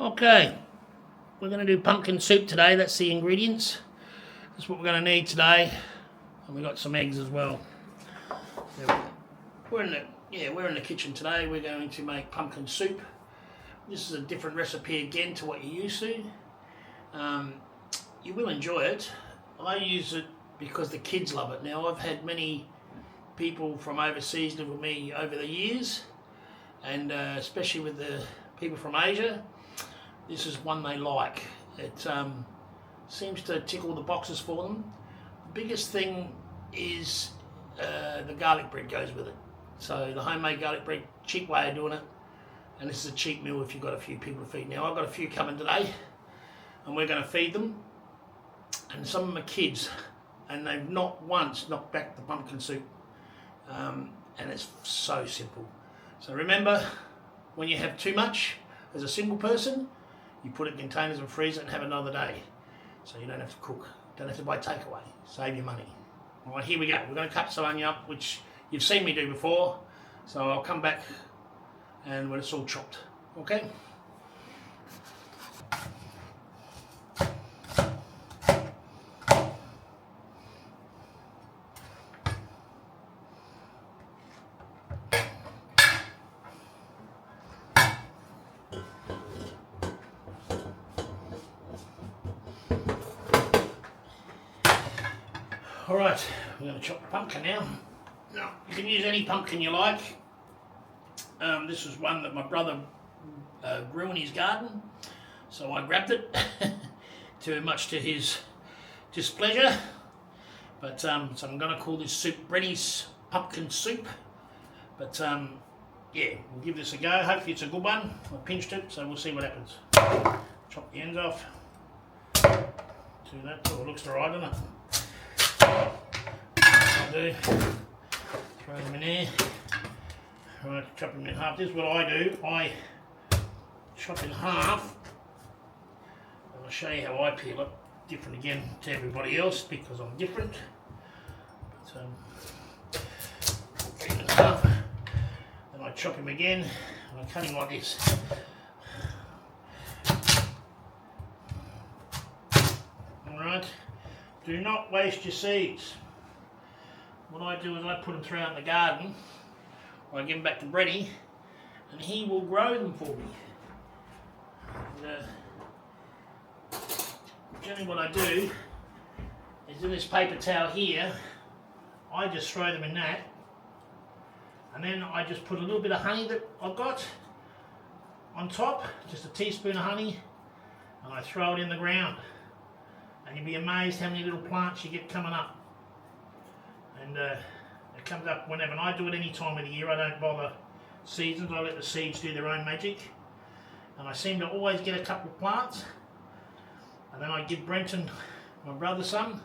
Okay, we're going to do pumpkin soup today. That's the ingredients. That's what we're going to need today. And we got some eggs as well. We're in the kitchen today. We're going to make pumpkin soup. This is a different recipe again to what you're used to. You will enjoy it. I use it because the kids love it. Now, I've had many people from overseas live with me over the years, and especially with the people from Asia, this is one they like. It seems to tick all the boxes for them. The biggest thing is the garlic bread goes with it. So the homemade garlic bread, cheap way of doing it, and this is a cheap meal if you've got a few people to feed. Now, I've got a few coming today, and we're going to feed them, and some of them are kids, and they've not once knocked back the pumpkin soup, and it's so simple. So remember, when you have too much as a single person, you put it in containers and freeze it and have another day. So you don't have to cook, don't have to buy takeaway, save your money. All right, here we go. We're going to cut some onion up, which you've seen me do before, so I'll come back and when it's all chopped, okay? Alright, we're going to chop the pumpkin now. Now, you can use any pumpkin you like. This was one that my brother grew in his garden, so I grabbed it, too much to his displeasure. But so I'm going to call this soup Brenny's pumpkin soup. But yeah, we'll give this a go. Hopefully it's a good one. I pinched it, so we'll see what happens. Chop the ends off. Do that. Oh, it looks alright, doesn't it? I'll do. Throw them in there. Right, chop them in half. This is what I do. I chop in half. I'll show you how I peel it. Different again to everybody else because I'm different. But, peel in half. Then I chop him again and I cut him like this. Alright. Do not waste your seeds. What I do is I put them throughout in the garden, or I give them back to Brenny, and he will grow them for me. And, generally what I do is in this paper towel here, I just throw them in that, and then I just put a little bit of honey that I've got on top, just a teaspoon of honey, and I throw it in the ground. And you'll be amazed how many little plants you get coming up. And it comes up whenever, and I do it any time of the year. I don't bother seasons, I let the seeds do their own magic. And I seem to always get a couple of plants. And then I give Brenton, my brother, some,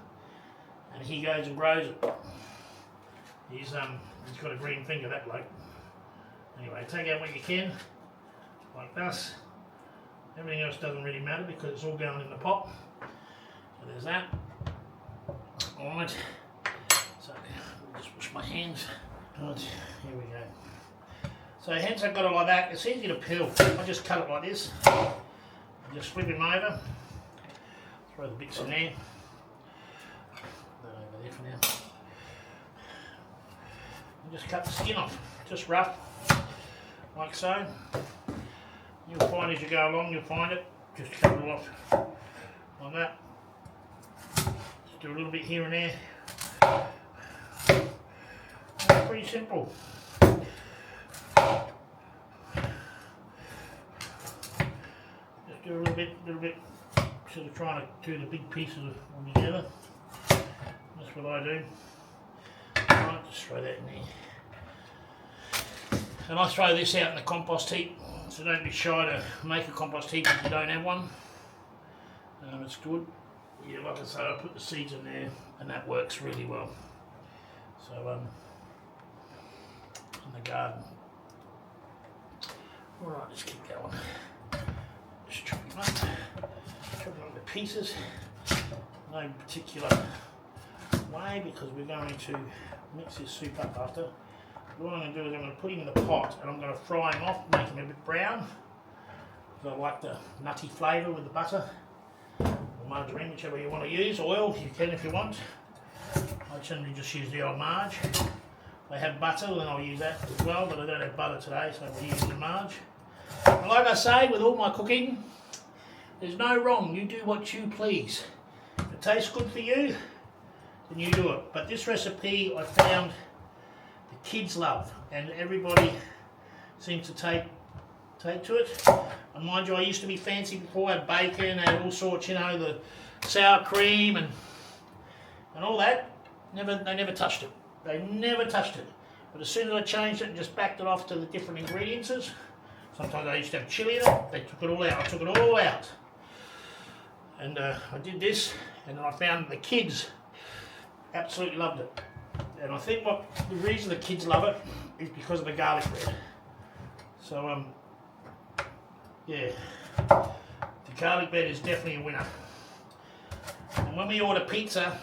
and he goes and grows it. He's got a green finger, that bloke. Anyway, take out what you can, like this. Everything else doesn't really matter because it's all going in the pot. So there's that. Alright, so I'll just wash my hands. Right, here we go. So hence I've got it like that. It's easy to peel. I just cut it like this. I just flip him over. Throw the bits in there. That over there for now. And just cut the skin off. Just rough, like so. You'll find as you go along, you'll find it. Just cut it off like that. Do a little bit here and there. That's pretty simple. Just do a little bit, sort of trying to do the big pieces all together. That's what I do. Right, just throw that in there. And I throw this out in the compost heap, so don't be shy to make a compost heap if you don't have one. It's good. Yeah, like I say, I put the seeds in there and that works really well. So, in the garden. Alright, let's keep going. Just chop them up. Chop them into pieces. No particular way because we're going to mix this soup up after. What I'm going to do is I'm going to put him in the pot and I'm going to fry him off, make him a bit brown. because I like the nutty flavour with the butter, or margarine, whichever you want to use. Oil, you can if you want. I generally just use the old marge. If I have butter, then I'll use that as well, but I don't have butter today, so we'll use the marge. And like I say, with all my cooking, there's no wrong. You do what you please. If it tastes good for you, then you do it. But this recipe I found the kids love, and everybody seems to take to it. And mind you, I used to be fancy before. I had bacon, I had all sorts, you know, the sour cream and all that. They never touched it. They never touched it. But as soon as I changed it and just backed it off to the different ingredients, sometimes I used to have chili in it, they took it all out. I took it all out. And I did this, and then I found the kids absolutely loved it. And I think the reason the kids love it is because of the garlic bread. So yeah, the garlic bread is definitely a winner. And when we order pizza,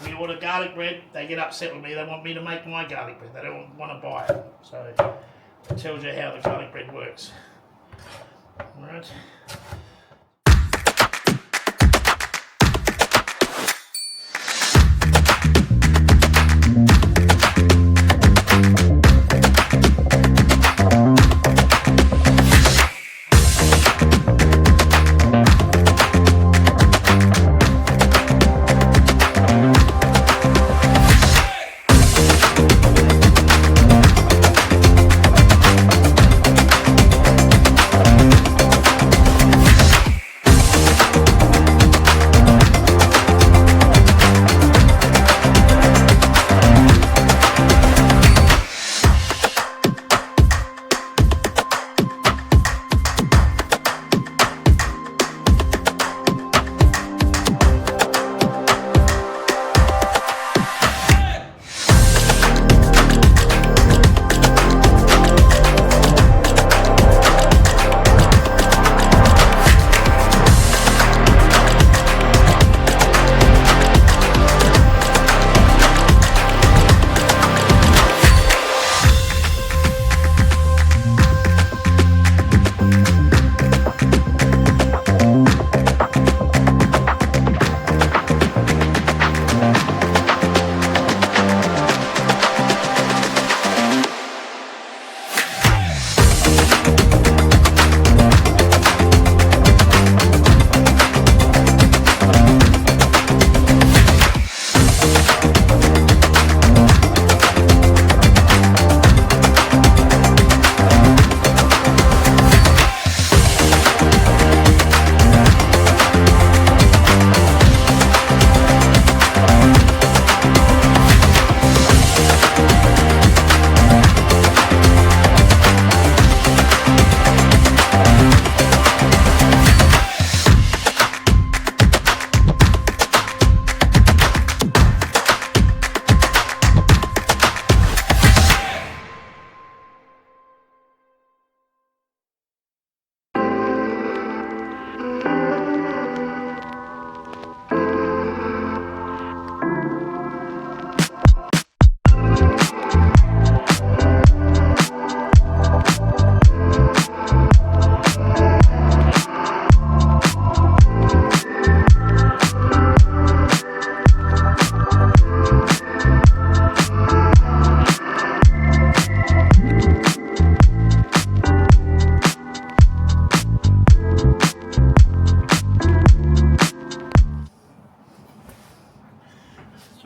we order garlic bread, they get upset with me. They want me to make my garlic bread. They don't want to buy it. So it tells you how the garlic bread works. All right.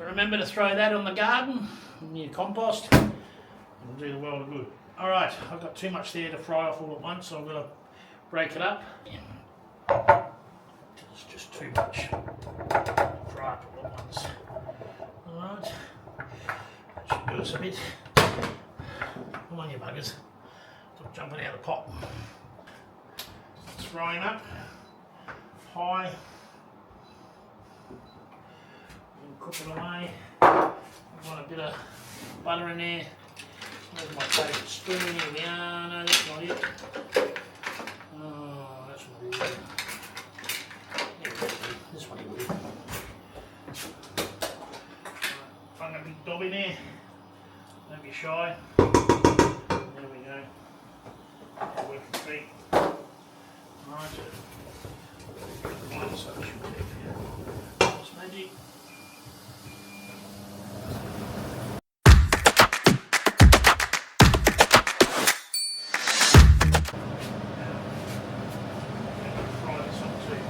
Remember to throw that on the garden, in your compost, it'll do the world of good. Alright, I've got too much there to fry off all at once, so I'm going to break it up. It's just too much to fry up all at once. Alright, that should do us a bit. Come on you buggers, stop jumping out of the pot. Let's fry him up, high. Cook it away. I want a bit of butter in there. There's my favourite spoon. Here we are. No, that's not it. Oh, that's not it. Yeah, this one will do. Find a big dob in there. Don't be shy. There we go. we can see. Right. So it should be there. It's magic. Fry this up too.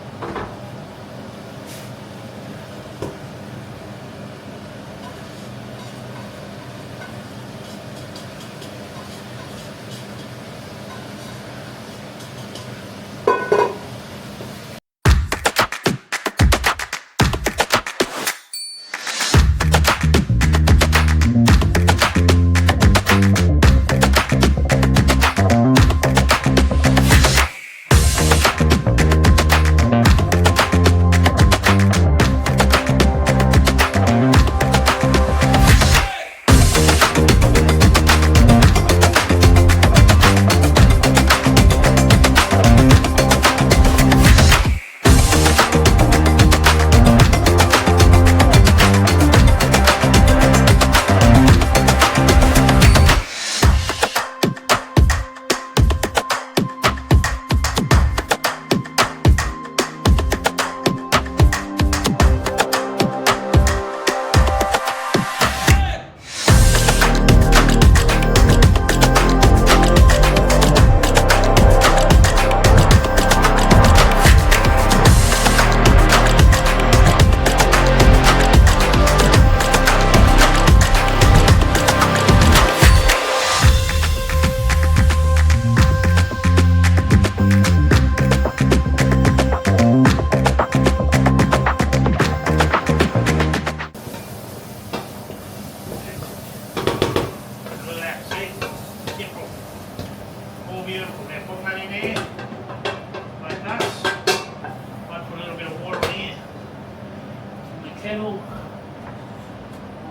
Kettle,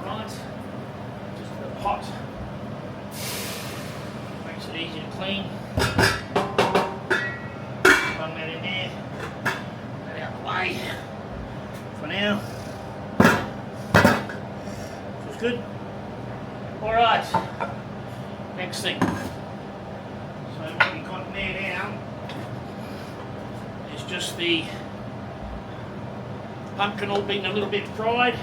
right, just a pot, makes it easy to clean. Bung that in there, that out the way for now. Feels good. Alright, next thing. So what we've got in there now is just the pumpkin all being a little bit fried.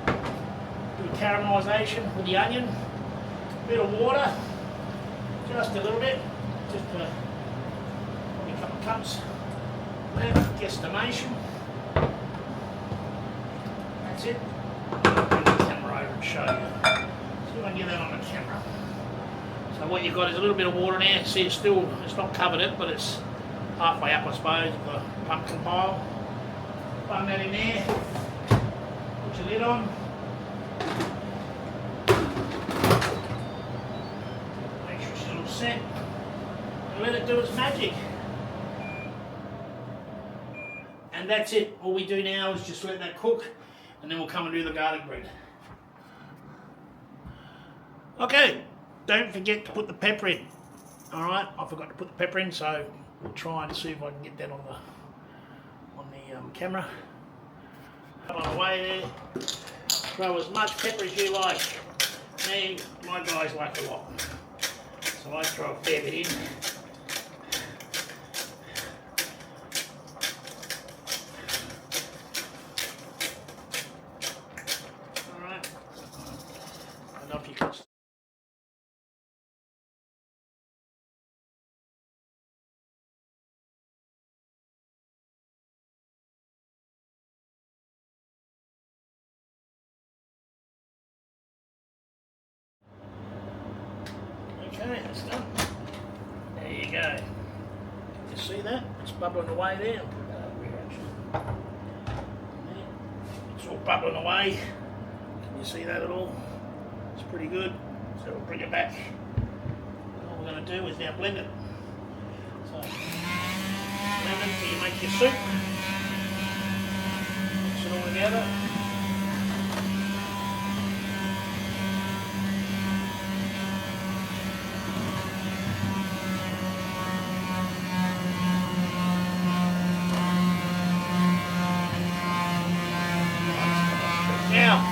Do a caramelisation with the onion. A bit of water, just a little bit, just probably a couple of cups. Guesstimation. That's it. I'll bring the camera over and show you. See if I can get that on the camera. So what you've got is a little bit of water in there. See, it's not covered it, but it's halfway up, I suppose, of the pumpkin pile. Bung that in there, put your lid on, make sure it's all set, and let it do its magic. And that's it. All we do now is just let that cook, and then we'll come and do the garlic bread. Okay, don't forget to put the pepper in. Alright, I forgot to put the pepper in, so we'll try and see if I can get that on the camera. Come on away there. Throw as much pepper as you like. Me, my guys like a lot. So I throw a fair bit in. Alright. Enough you can. Okay, that's done. There you go. Can you see that? It's bubbling away there. I'll put that over here actually. There. It's all bubbling away. Can you see that at all? It's pretty good. So we'll bring it back. All we're going to do is now blend it. So, blend it till you make your soup. Mix it all together. Now,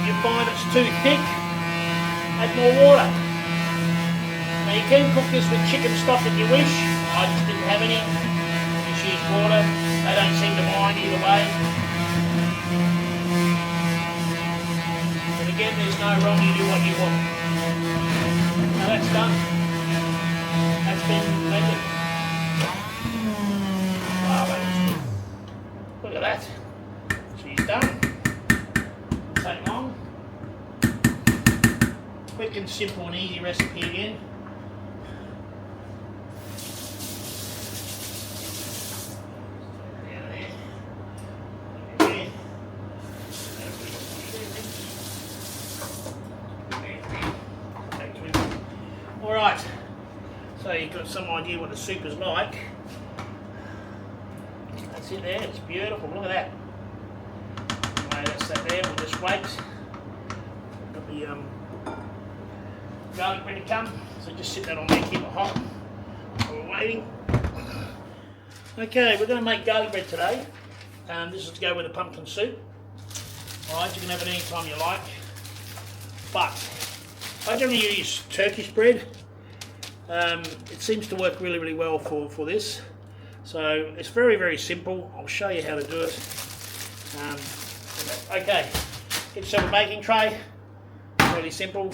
if you find it's too thick, add more water. Now you can cook this with chicken stock if you wish. I just didn't have any. Just use water. They don't seem to mind either way. But again, there's no wrong, you do what you want. Now that's done. That's been blended. Wow, that's good. Look at that. She's done. Doesn't take long. Quick and simple and easy recipe again. Alright, so you've got some idea what the soup is like. That's it there, it's beautiful, look at that. Anyway, that's that there, we'll just wait. Got the garlic ready to come, so just sit that on there, keep it hot while we're waiting. Okay, we're going to make garlic bread today. This is to go with the pumpkin soup. Alright, you can have it any time you like. But I generally use Turkish bread. It seems to work really, really well for this. So it's very, very simple. I'll show you how to do it. Okay, get yourself a baking tray. Really simple.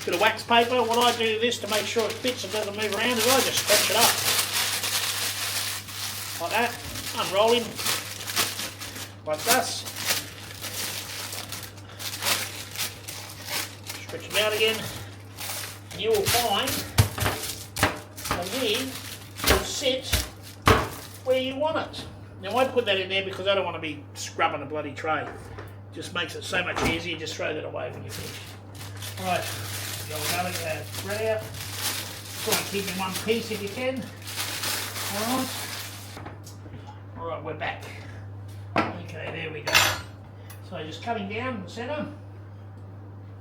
Bit of wax paper. What I do to this to make sure it fits and doesn't move around is I just stretch it up. Like that. Unroll him. Like this. Stretch him out again. And you will find the lid will sit where you want it. Now I put that in there because I don't want to be scrubbing a bloody tray. It just makes it so much easier. Just throw that away when you finish. Alright, you'll garlic bread out. Try and keep in one piece if you can. Alright. Alright, we're back. Okay, there we go. So just cutting down the centre.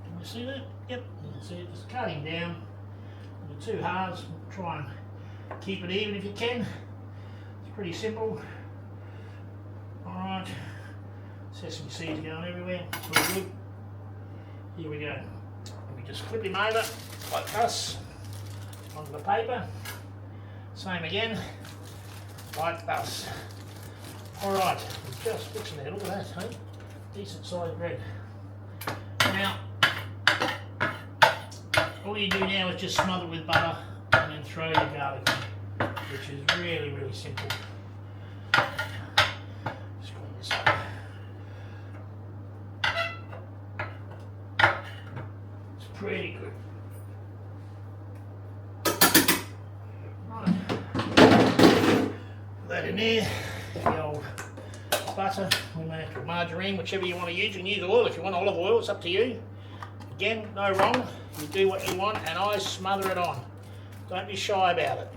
Can you see that? Yep, you can see it. Just cutting down into two halves. Try and keep it even if you can. It's pretty simple. Alright. Sesame seeds going everywhere. It's all good. Here we go. We just flip him over like this onto the paper. Same again, like this. Alright, we're just fixing that. Look at that, hey? Decent sized bread. Now, all you do now is just smother it with butter and then throw your garlic in, which is really, really simple. Just clean this up. It's pretty good. Right. Put that in there. The old butter, we may have to margarine, whichever you want to use. You can use oil if you want olive oil, it's up to you. Again, no wrong, you do what you want and I smother it on. Don't be shy about it.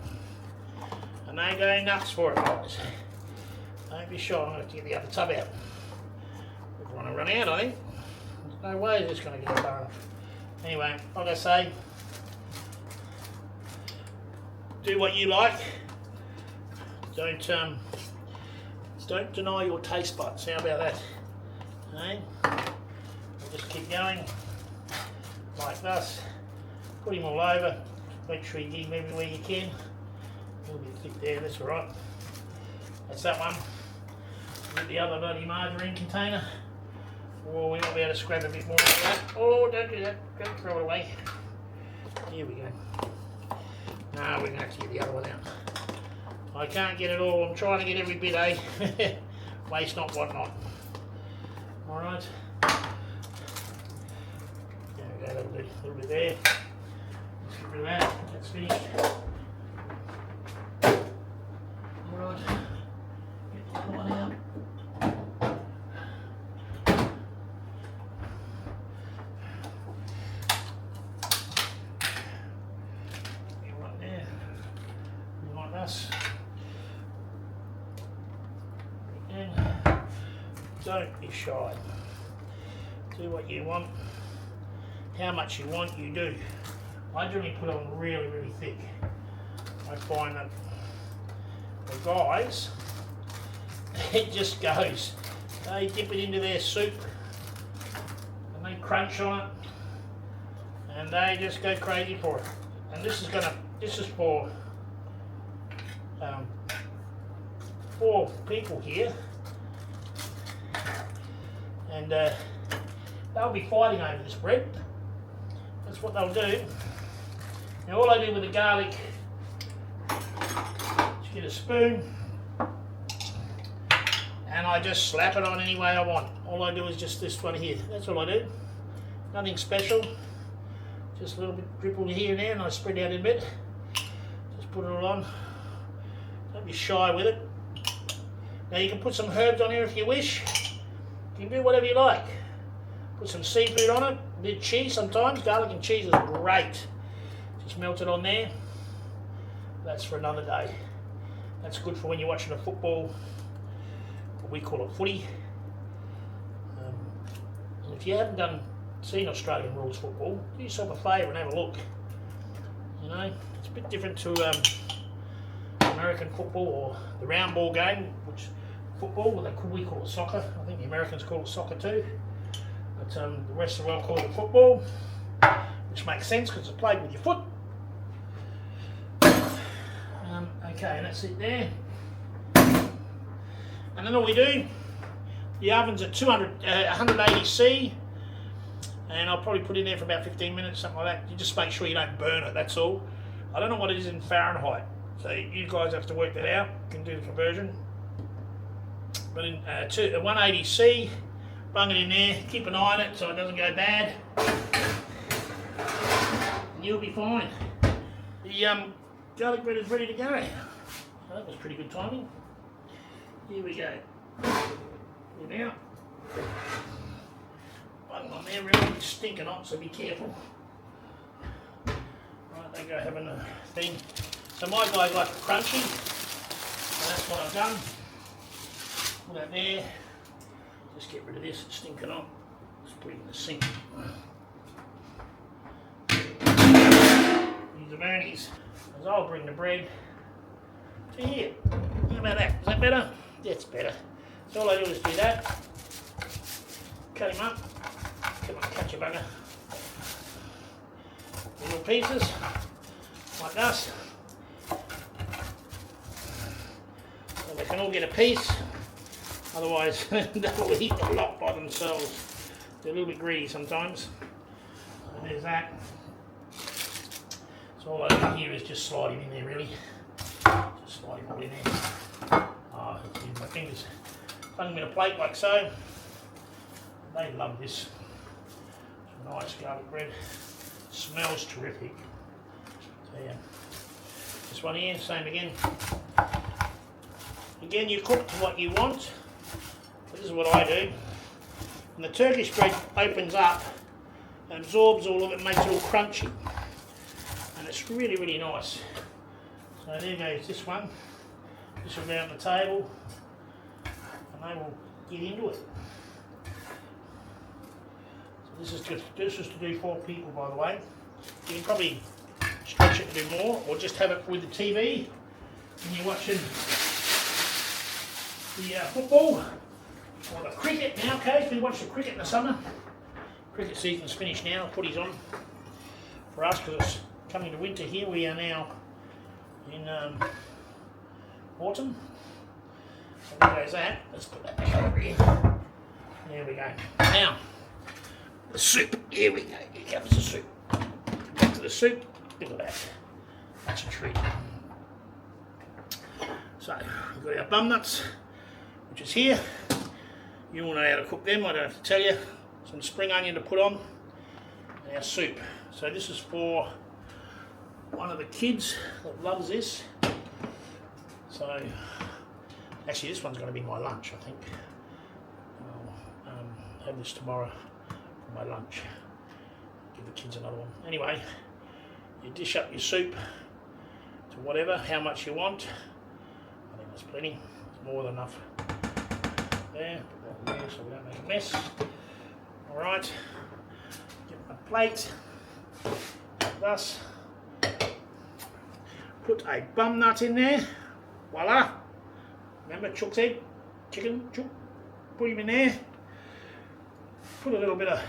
And they go nuts for it, guys. Don't be shy, I'm going to have to get the other tub out. We're going to run out, I think. There's no way it's going to get far enough. Anyway, like I say, do what you like. Don't deny your taste buds. How about that? Okay. We'll just keep going like this. Put him all over. Make sure you get him everywhere you can. A little bit thick there. That's all right. That's that one. Get the other bloody margarine container. Or we might be able to scrap a bit more of that. Oh, don't do that. Don't throw it away. Here we go. No, we're going to have to get the other one out. I can't get it all. I'm trying to get every bit, eh? Waste not, what not. Alright. There we go, a little bit there. Let's get rid of that. That's finished. Alright. Get the other one out. Right there. Like this. Don't be shy. Do what you want. How much you want, you do. I generally put on really, really thick. I find that the guys, it just goes. They dip it into their soup and they crunch on it and they just go crazy for it. And this is going to this is for 4 people here, and they'll be fighting over this bread. That's what they'll do. Now all I do with the garlic is get a spoon and I just slap it on any way I want. All I do is just this one here. That's all I do. Nothing special. Just a little bit dribbled here and there, and I spread out in a bit. Just put it all on. Don't be shy with it. Now you can put some herbs on here if you wish. You can do whatever you like. Put some seafood on it, a bit of cheese sometimes. Garlic and cheese is great. Just melt it on there. That's for another day. That's good for when you're watching a football, what we call it footy. And if you haven't seen Australian rules football, do yourself a favour and have a look. You know, it's a bit different to American football or the round ball game, which football, we call it soccer. I think the Americans call it soccer too. But the rest of the world call it football, which makes sense because it's played with your foot. Okay, and that's it there. And then all we do, the oven's at 180C, and I'll probably put it in there for about 15 minutes, something like that. You just make sure you don't burn it, that's all. I don't know what it is in Fahrenheit, so you guys have to work that out. You can do the conversion. But in 180C, bung it in there, keep an eye on it so it doesn't go bad, and you'll be fine. The garlic bread is ready to go. So that was pretty good timing. Here we go. Put it out. Bung on there, really stinking hot, so be careful. Right, they go having a thing. So my guys like it crunchy, so that's what I've done. Put that there. Just get rid of this, it's stinking hot. Just put it in the sink. These are Bernie's. As I'll bring the bread to here. How about that? Is that better? That's better. So all I do is do that. Cut him up. Come on, cut your bugger. Little pieces, like this. So they can all get a piece. Otherwise, they'll eat a lot by themselves. They're a little bit greedy sometimes. So there's that. So all I do here is just slide him in there, really. Just slide him all in there. Oh, use my fingers. Bung him in a plate like so. They love this. It's a nice garlic bread. Smells terrific. So yeah. This one here, same again. Again, you cook to what you want. This is what I do. And the Turkish bread opens up and absorbs all of it, makes it all crunchy. And it's really, really nice. So there goes this one. This will go on the table and they will get into it. So this is to do 4 people, by the way. You can probably stretch it to do more, or just have it with the TV when you're watching the football or the cricket. Now, occasionally watch the cricket in the summer. Cricket season's finished now. Footy's on for us because it's coming to winter here. We are now in autumn. So there goes that. Let's put that back over here. There we go. Now, the soup. Here we go. Here comes the soup. Back to the soup. Look at that. That's a treat. So, we've got our bum nuts, which is here. You all know how to cook them, I don't have to tell you. Some spring onion to put on, and our soup. So this is for one of the kids that loves this. So, actually this one's going to be my lunch, I think. I'll have this tomorrow for my lunch. Give the kids another one. Anyway, you dish up your soup to whatever, how much you want. I think that's plenty, it's more than enough. There, put that there so we don't make a mess. Alright, get my plate, like this. Put a bum nut in there, voila. Remember chook's egg, chicken, chook, put him in there. Put a little bit of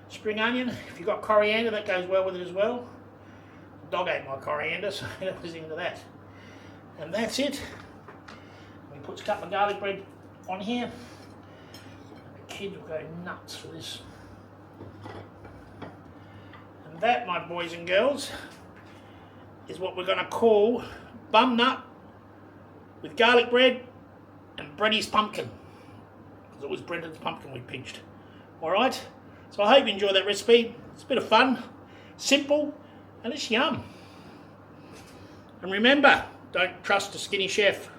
spring onion, if you've got coriander that goes well with it as well. dog ate my coriander, so that was into that. And that's it. We put a couple of garlic bread on here. The kids will go nuts for this. And that, my boys and girls, is what we're going to call bum nut with garlic bread and Brenny's pumpkin. Because it was Brendan's pumpkin we pinched. Alright, so I hope you enjoy that recipe. It's a bit of fun, simple, and it's yum. And remember, don't trust a skinny chef.